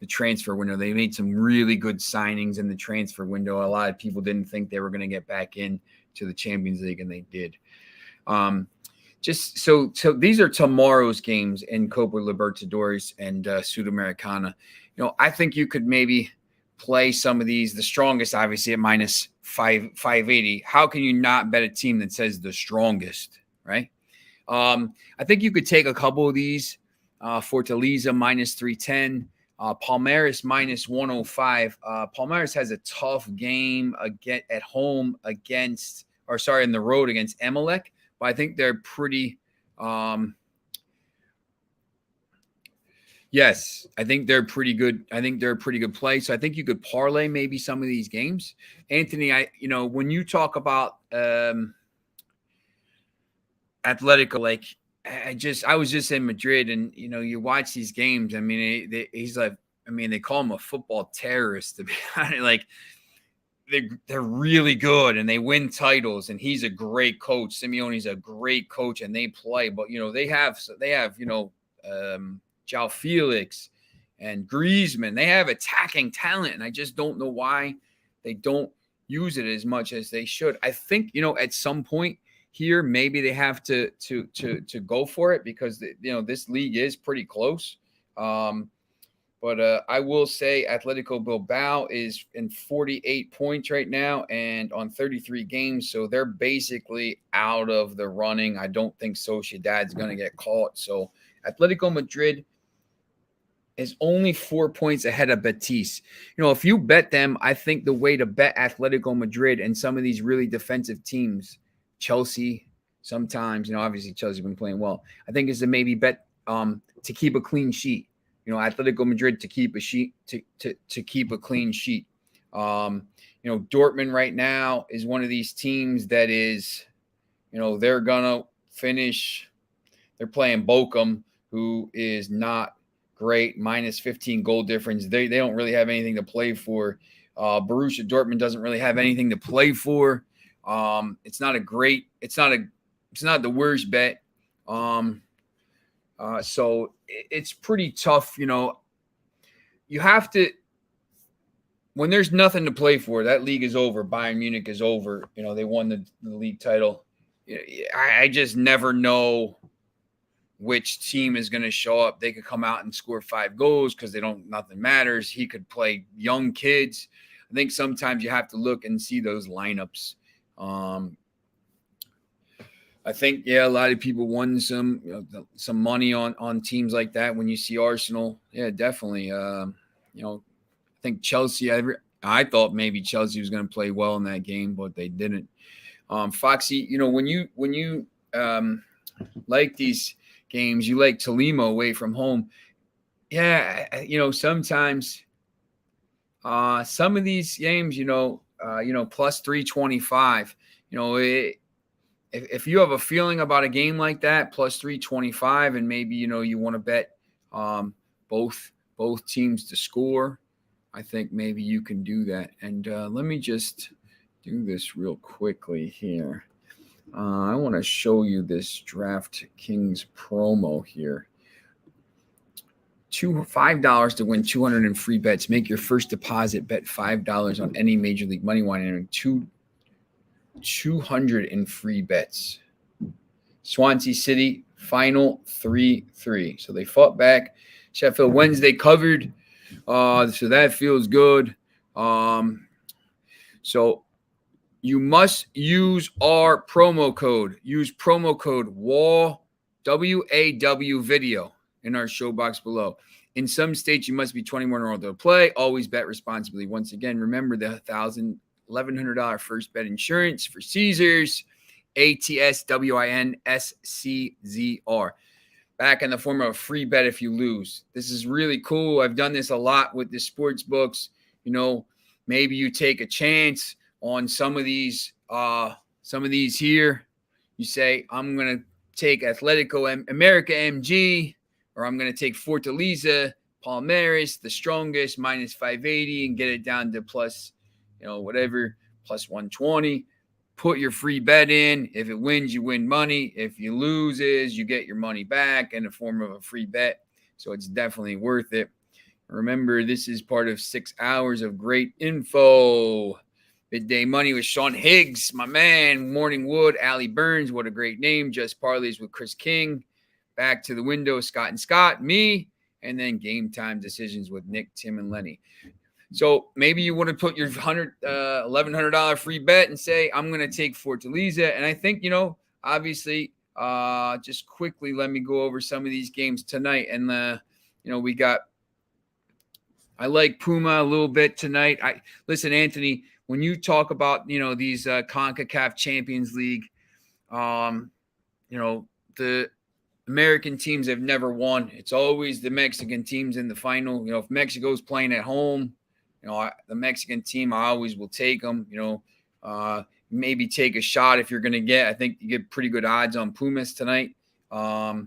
[SPEAKER 1] transfer window. They made some really good signings in the transfer window. A lot of people didn't think they were going to get back in to the Champions League, and they did. So these are tomorrow's games in Copa Libertadores and Sudamericana. I think you could maybe play some of these. The strongest, obviously, at minus 580. How can you not bet a team that says the strongest, right? I think you could take a couple of these. Fortaleza minus 310. Palmeiras minus 105. Palmeiras has a tough game at home against, or sorry, in the road against Emelec, but I think they're pretty. Yes, I think they're pretty good. I think they're a pretty good play. So I think you could parlay maybe some of these games. Anthony, when you talk about Atletico, like I was just in Madrid, and you watch these games. I mean, they call him a football terrorist, to be honest. Like they're really good and they win titles, and he's a great coach. Simeone's a great coach, and they play. But they have João Felix and Griezmann. They have attacking talent, and I just don't know why they don't use it as much as they should. I think at some point here maybe they have to go for it, because this league is pretty close. But I will say Atletico Bilbao is in 48 points right now and on 33 games, so they're basically out of the running. I don't think Sociedad's going to get caught. So Atletico Madrid is only 4 points ahead of Betis. If you bet them, I think the way to bet Atletico Madrid and some of these really defensive teams, Chelsea, sometimes, obviously Chelsea's been playing well, I think is to maybe bet to keep a clean sheet. Atletico Madrid to keep a sheet to keep a clean sheet. Dortmund right now is one of these teams that is, they're gonna finish. They're playing Bochum, who is not great, minus 15 goal difference. They don't really have anything to play for. Borussia Dortmund doesn't really have anything to play for. It's not the worst bet. So it's pretty tough. You have to, when there's nothing to play for, that league is over. Bayern Munich is over. They won the league title. I just never know which team is going to show up. They could come out and score 5 goals because nothing matters. He could play young kids. I think sometimes you have to look and see those lineups. I think, a lot of people won some money on teams like that. When you see Arsenal, definitely. I think Chelsea. I thought maybe Chelsea was going to play well in that game, but they didn't. Foxy, when you like these games, you like Tolima away from home. Sometimes some of these games, plus 325. If you have a feeling about a game like that, plus 325, and maybe, you want to bet both teams to score, I think maybe you can do that. And let me just do this real quickly here. I want to show you this DraftKings promo here. $5 to win 200 in free bets. Make your first deposit. Bet $5 on any Major League Moneyline and earn 200 in free bets. Swansea City final 3-3. So they fought back. Sheffield Wednesday covered. So that feels good. So you must use our promo code. Use promo code WAW, WAW video in our show box below. In some states, you must be 21 or older to play. Always bet responsibly. Once again, remember the $1,100 first bet insurance for Caesars, ATSWINSCZR. Back in the form of a free bet if you lose. This is really cool. I've done this a lot with the sports books. Maybe you take a chance on some of these here. You say, I'm going to take Atletico America MG, or I'm going to take Fortaleza, Palmeiras, the strongest, minus 580, and get it down to plus, whatever, plus 120. Put your free bet in. If it wins, you win money. If you loses, you get your money back in the form of a free bet. So it's definitely worth it. Remember, this is part of 6 hours of great info. Midday Money with Sean Higgs, my man. Morning Wood, Allie Burns. What a great name. Just Parlays with Chris King. Back to the window, Scott and Scott, me. And then Game Time Decisions with Nick, Tim, and Lenny. So maybe you want to put your $1,100 free bet and say, I'm going to take Fortaleza. And I think, obviously, just quickly, let me go over some of these games tonight. And, I like Puma a little bit tonight. Listen, Anthony, when you talk about, these CONCACAF Champions League, the American teams have never won. It's always the Mexican teams in the final. If Mexico's playing at home, the Mexican team, I always will take them. Maybe take a shot if you're going to get. I think you get pretty good odds on Pumas tonight. So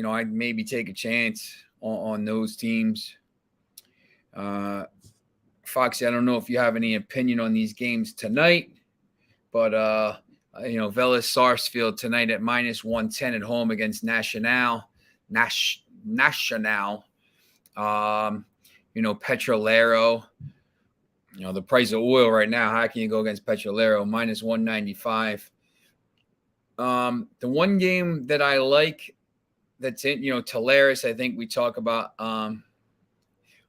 [SPEAKER 1] I'd maybe take a chance on those teams. Foxy, I don't know if you have any opinion on these games tonight, but Vélez Sarsfield tonight at -110 at home against Nacional. Petrolero. The price of oil right now, how can you go against Petrolero? -195. The one game that I like that's in, Talaris, I think we talk about.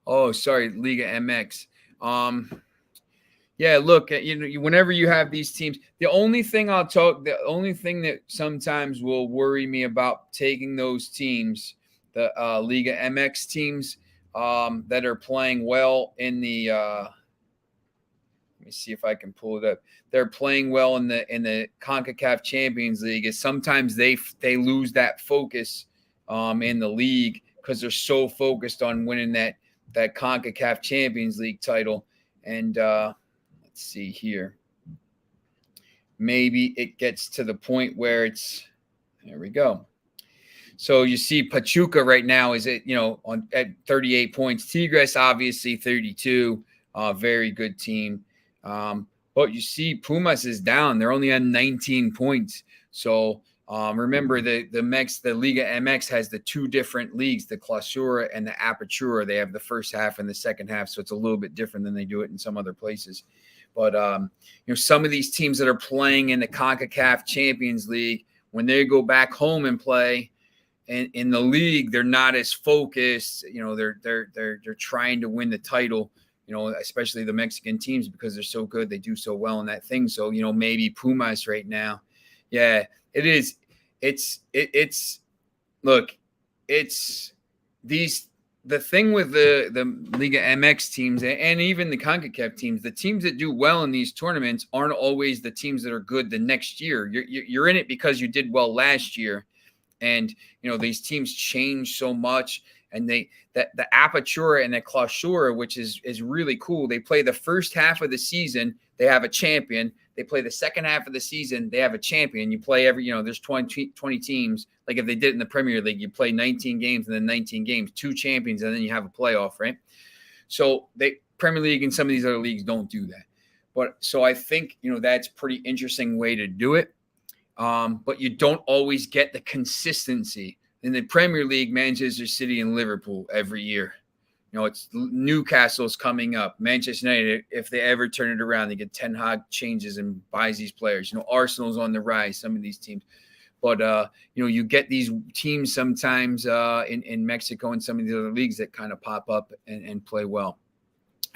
[SPEAKER 1] Liga MX. Yeah, look, whenever you have these teams, the only thing that sometimes will worry me about taking those teams, the Liga MX teams that are playing well in the let me see if I can pull it up. They're playing well in the CONCACAF Champions League, is sometimes they lose that focus in the league because they're so focused on winning that CONCACAF Champions League title. And let's see here. Maybe it gets to the point where there we go. So you see Pachuca right now is at 38 points. Tigres obviously 32. Very good team. But you see Pumas is down. They're only on 19 points. So remember the Liga MX has the two different leagues, the Clausura and the Apertura. They have the first half and the second half, so it's a little bit different than they do it in some other places. But some of these teams that are playing in the CONCACAF Champions League, when they go back home and play in the league, they're not as focused. They're trying to win the title. Especially the Mexican teams, because they're so good, they do so well in that thing. So maybe Pumas right now, yeah, it is. The thing with the Liga MX teams and even the CONCACAF teams, the teams that do well in these tournaments aren't always the teams that are good the next year. You're in it because you did well last year, and these teams change so much. And the Apertura and the Clausura, which is really cool. They play the first half of the season, they have a champion. They play the second half of the season, they have a champion. You play there's 20 teams. Like if they did it in the Premier League, you play 19 games and then 19 games, 2 champions, and then you have a playoff, right? So Premier League and some of these other leagues don't do that. But so I think, that's a pretty interesting way to do it. But you don't always get the consistency. In the Premier League, Manchester City and Liverpool every year. It's Newcastle's coming up. Manchester United, if they ever turn it around, they get Ten Hag changes and buys these players. Arsenal's on the rise, some of these teams. But, you get these teams sometimes in Mexico and some of the other leagues that kind of pop up and play well.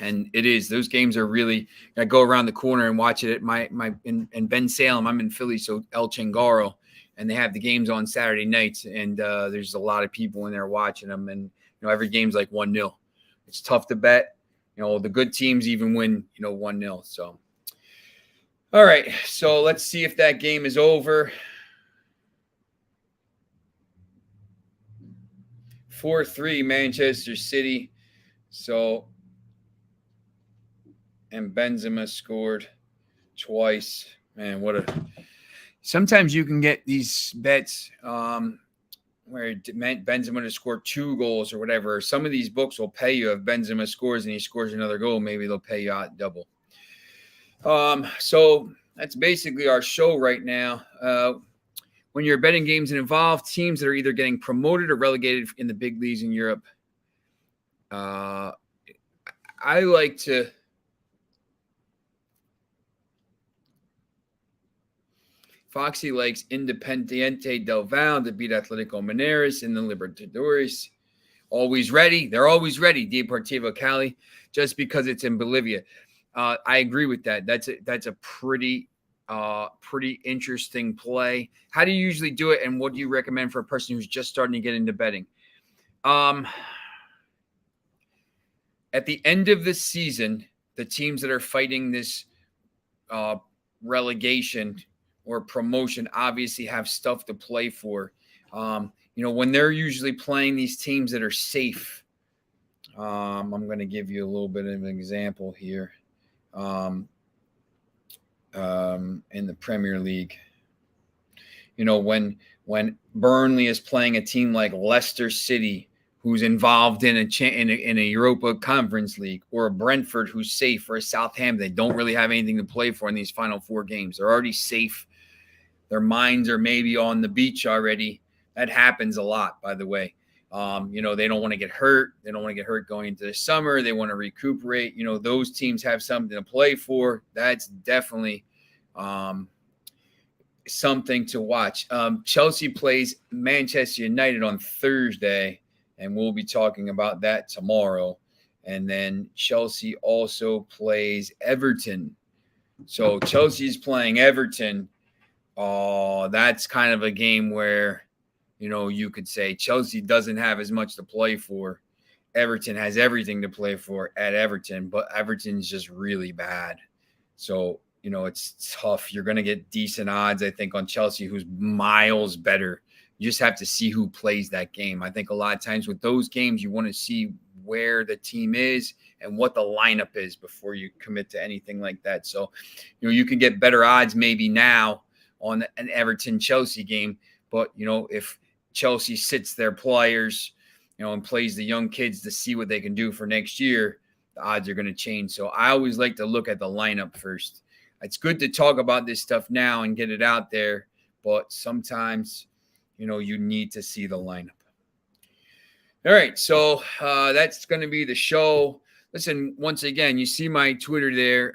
[SPEAKER 1] And those games are really, I go around the corner and watch it at in Ben Salem. I'm in Philly, so El Chingaro. And they have the games on Saturday nights, and there's a lot of people in there watching them. And every game's like 1-0. It's tough to bet. The good teams even win 1-0. So, all right. So let's see if that game is over. 4-3 Manchester City. So, and Benzema scored twice. Man, sometimes you can get these bets where Benzema to score 2 goals or whatever. Some of these books will pay you if Benzema scores and he scores another goal. Maybe they'll pay you out double. So that's basically our show right now. When you're betting games that involve teams that are either getting promoted or relegated in the big leagues in Europe, I like to – Foxy likes Independiente del Valle to beat Atletico Mineros in the Libertadores. Always ready. They're always ready, Deportivo Cali, just because it's in Bolivia. I agree with that. That's a pretty interesting play. How do you usually do it, and what do you recommend for a person who's just starting to get into betting? At the end of the season, the teams that are fighting this relegation or promotion obviously have stuff to play for. When they're usually playing these teams that are safe, I'm going to give you a little bit of an example here. In the Premier League, when Burnley is playing a team like Leicester City, who's involved in a Europa Conference League, or a Brentford who's safe, or a Southampton, they don't really have anything to play for in these final 4 games. They're already safe. Their minds are maybe on the beach already. That happens a lot, by the way. They don't want to get hurt. They don't want to get hurt going into the summer. They want to recuperate. Those teams have something to play for. That's definitely something to watch. Chelsea plays Manchester United on Thursday, and we'll be talking about that tomorrow. And then Chelsea also plays Everton. So Chelsea's playing Everton. That's kind of a game where, you could say Chelsea doesn't have as much to play for. Everton has everything to play for at Everton, but Everton's just really bad. So, it's tough. You're going to get decent odds, I think, on Chelsea, who's miles better. You just have to see who plays that game. I think a lot of times with those games, you want to see where the team is and what the lineup is before you commit to anything like that. So, you can get better odds maybe now on an Everton-Chelsea game. But, if Chelsea sits their players, and plays the young kids to see what they can do for next year, the odds are going to change. So I always like to look at the lineup first. It's good to talk about this stuff now and get it out there, but sometimes, you need to see the lineup. All right, so that's going to be the show. Listen, once again, you see my Twitter there.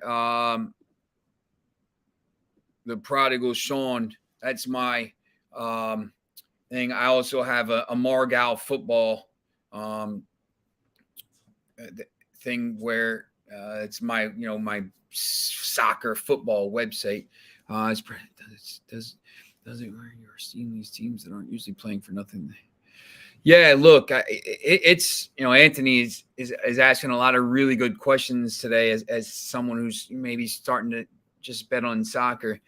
[SPEAKER 1] The Prodigal Sean, that's my thing. I also have a Margal football thing where it's my my soccer football website. Does it where you're seeing these teams that aren't usually playing for nothing? Yeah, look, it's Anthony is asking a lot of really good questions today as someone who's maybe starting to just bet on soccer.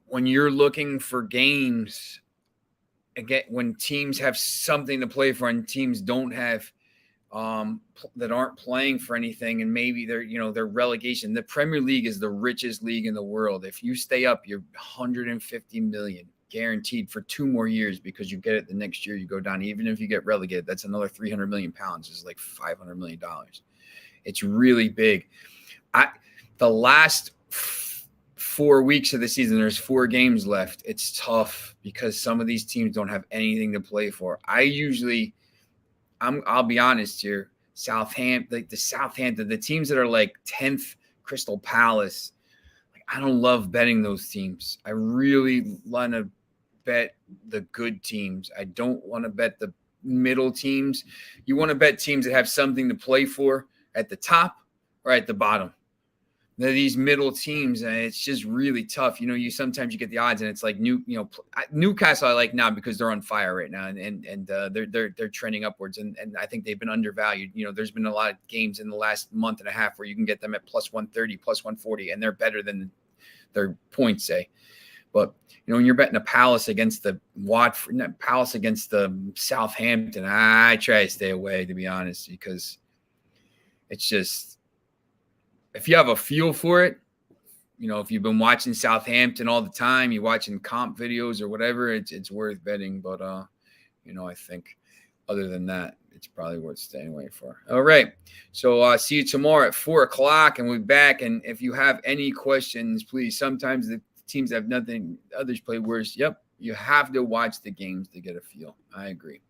[SPEAKER 1] When you're looking for games, again, when teams have something to play for and teams don't have that aren't playing for anything, and maybe they're relegation. The Premier League is the richest league in the world. If you stay up, you're 150 million guaranteed for 2 more years, because you get it the next year you go down. Even if you get relegated, that's another 300 million pounds. It's like $500 million. It's really big. The last 4 weeks of the season, there's 4 games left. It's tough because some of these teams don't have anything to play for. I'll be honest here. Southampton, the teams that are like 10th, Crystal Palace, I don't love betting those teams. I really want to bet the good teams. I don't want to bet the middle teams. You want to bet teams that have something to play for at the top or at the bottom. These middle teams, it's just really tough. You sometimes you get the odds, and it's like Newcastle I like now because they're on fire right now, and they're trending upwards, and I think they've been undervalued. There's been a lot of games in the last month and a half where you can get them at plus 130, plus 140, and they're better than their points say. But when you're betting a Palace against the Watford, Palace against the Southampton, I try to stay away, to be honest, because it's just. If you have a feel for it, if you've been watching Southampton all the time, you're watching comp videos or whatever, it's worth betting. But, I think other than that, it's probably worth staying away for. All right. So see you tomorrow at 4:00, and we'll be back. And if you have any questions, please, sometimes the teams have nothing, others play worse. Yep. You have to watch the games to get a feel. I agree.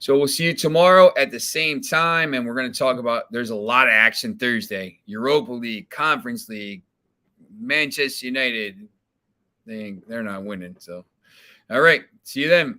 [SPEAKER 1] So we'll see you tomorrow at the same time, and we're going to talk about, there's a lot of action Thursday. Europa League, Conference League, Manchester United. They're not winning. So, all right. See you then.